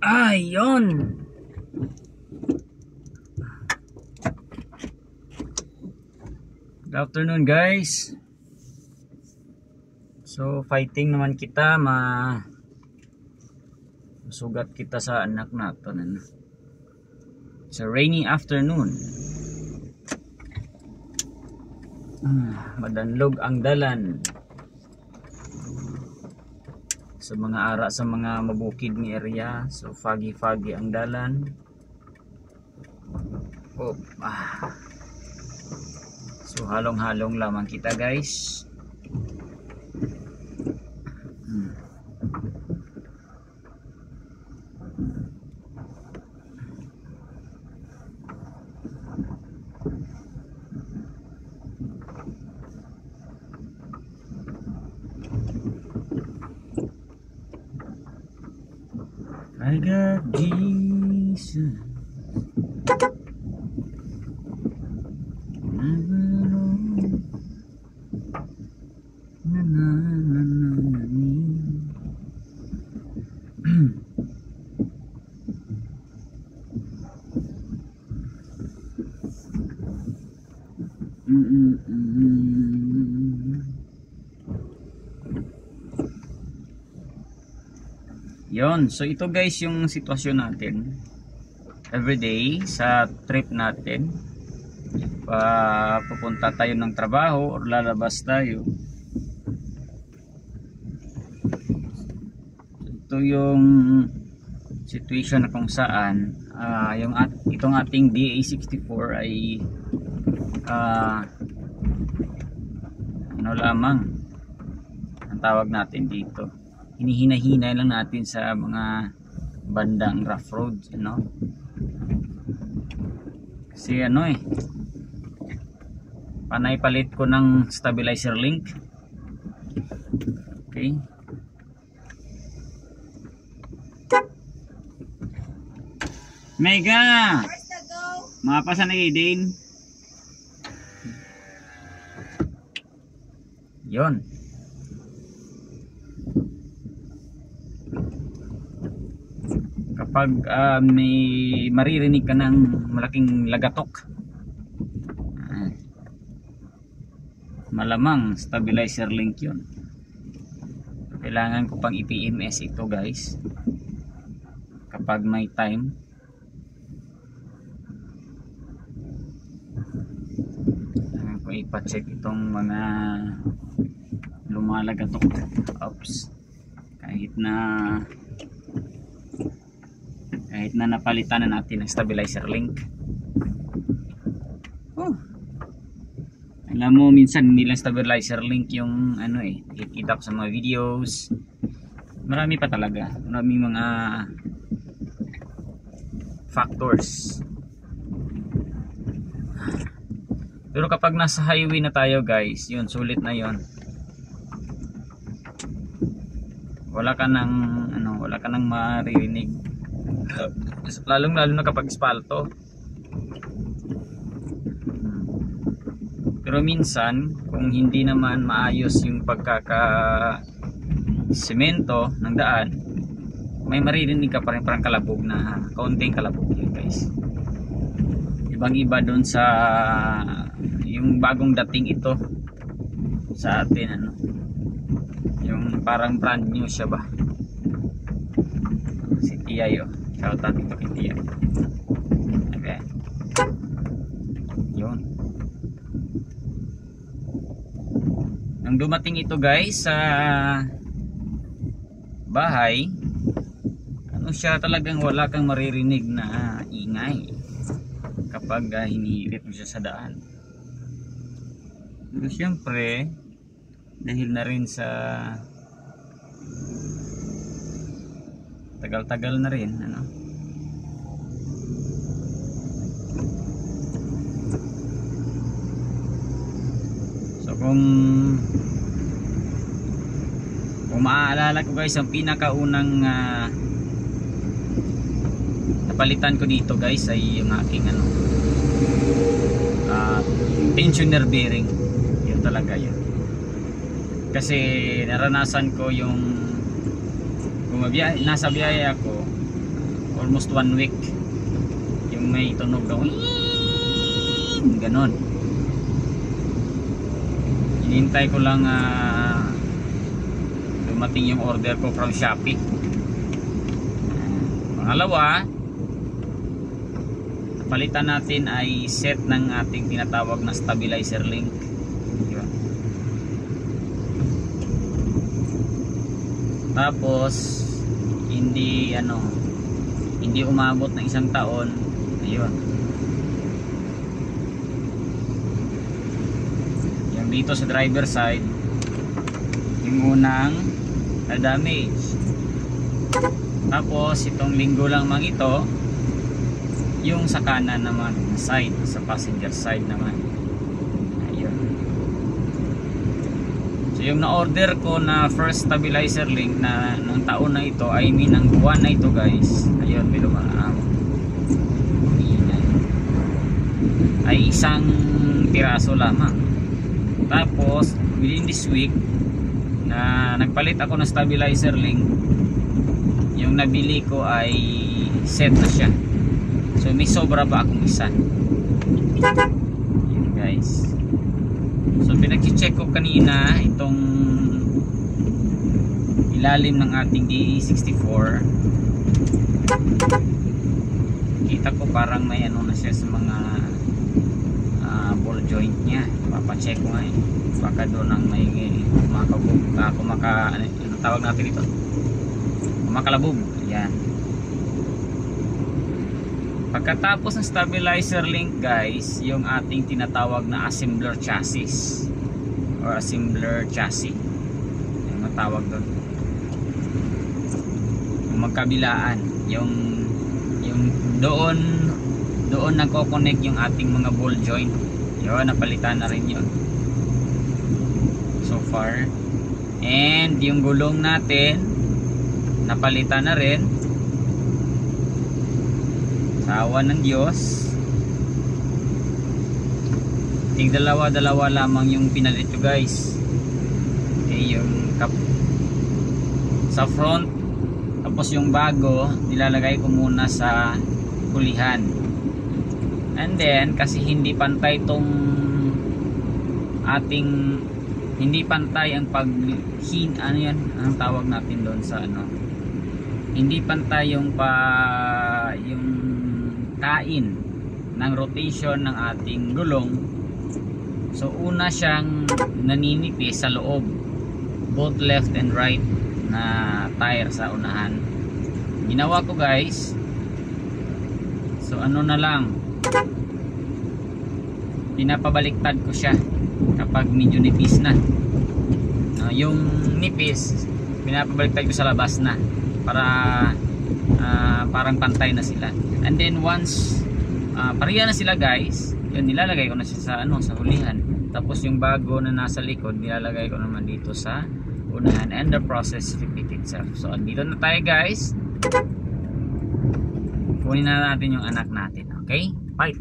Ayun. Good afternoon guys. So fighting naman kita, masugat kita sa anak natin. It's a rainy afternoon. Madanlog ang dalan. Sa mga sa mga mabukid ni area, so foggy ang dalan. So halong-halong lamang kita guys. I got Jesus. Yon, so ito guys yung sitwasyon natin everyday sa trip natin. Pupunta tayo ng trabaho or lalabas tayo. Ito yung situation na kung saan itong ating DA64 ay ano lamang ang tawag natin dito, hinihina-hina lang natin sa mga bandang rough roads, you know? Kasi panay palit ko ng stabilizer link. Okay, Mega, mapasa na din yon. Kapag may maririnig ka ng malaking lagatok, malamang stabilizer link yun. Kailangan ko pang i-PMS ito guys kapag may time. Kailangan ko ipa-check itong mga lumalagatok. Oops. kahit na napalitan na natin ang stabilizer link. Alam mo, minsan hindi lang stabilizer link yung nakikita ko sa mga videos. Marami pa talaga, maraming mga factors. Pero kapag nasa highway na tayo guys, yun, sulit na yun. Wala ka nang maririnig. Lalo na kapag espalto. Pero minsan, kung hindi naman maayos yung pagkaka-semento ng daan, may maririnig ka pa rin, parang kalabog na, kaunting kalabog yun guys. Ibang iba doon sa yung bagong dating ito sa atin, yung parang brand new siya ba, si Tia yun. Shout out dito kay Tia. Okay, yun. Nang dumating ito guys sa bahay, siya talagang wala kang maririnig na ingay kapag hinihirit mo siya sa daan. Pero syempre, dahil na rin sa tagal-tagal na rin, so kung maaalala ko guys, ang pinakaunang napalitan ko dito guys ay yung aking tensioner bearing. Yun talaga yun, kasi naranasan ko yung nasa biyaya ako, almost 1 week yung may tunog na ganon. Hinihintay ko lang dumating yung order ko from Shopee. Pangalawa, palitan natin ay set ng ating tinatawag na stabilizer link. Yun. Tapos hindi umabot ng 1 taon. Ayun. Yung dito sa driver side, yung unang na-damage. Tapos itong linggo lang mang ito, yung sa kanan naman side, sa passenger side naman. Ayun. So yung na-order ko na first stabilizer link na nung taon na ito, I mean ang buwan na ito guys. Ayun, may lumaang ay 1 piraso lamang. Tapos within this week na nagpalit ako ng stabilizer link, yung nabili ko ay set na siya. So may sobra pa akong isa. Yun guys. So pinag-check ko kanina itong ilalim ng ating DE64. Kita ko parang may ano na siya sa mga ball joint niya. Papacheck ko nga eh. Baka doon ang may ano tawag natin ito? Kumakalabog. Ayan. Pagkatapos ng stabilizer link guys, yung ating tinatawag na assembler chassis or assembler chassis, yung matawag doon, yung magkabilaan, yung doon nagko-connect yung ating mga ball joint. Yun, napalitan na rin yun so far. And yung gulong natin napalitan na rin. Sa awa ng Diyos, dalawa lamang yung pinalit ko guys. Yung sa front, tapos yung bago nilalagay ko muna sa kulihan. And then kasi hindi pantay tong ating, hindi pantay ang ano yan, ang tawag natin doon sa ano, hindi pantay yung kain ng rotation ng ating gulong. So una siyang naninipis sa loob, both left and right na tire sa unahan. Ginawa ko guys, so ano na lang, pinapabaliktad ko siya kapag medyo nipis na. Yung nipis pinapabaliktad ko sa labas na para parang pantay na sila. And then once pareha na sila guys, yun, nilalagay ko na siya sa ano, sa hulihan. Tapos yung bago na nasa likod nilalagay ko naman dito sa unahan, and the process repeat itself. So dito na tayo guys, kunin na natin yung anak natin. Okay, fight.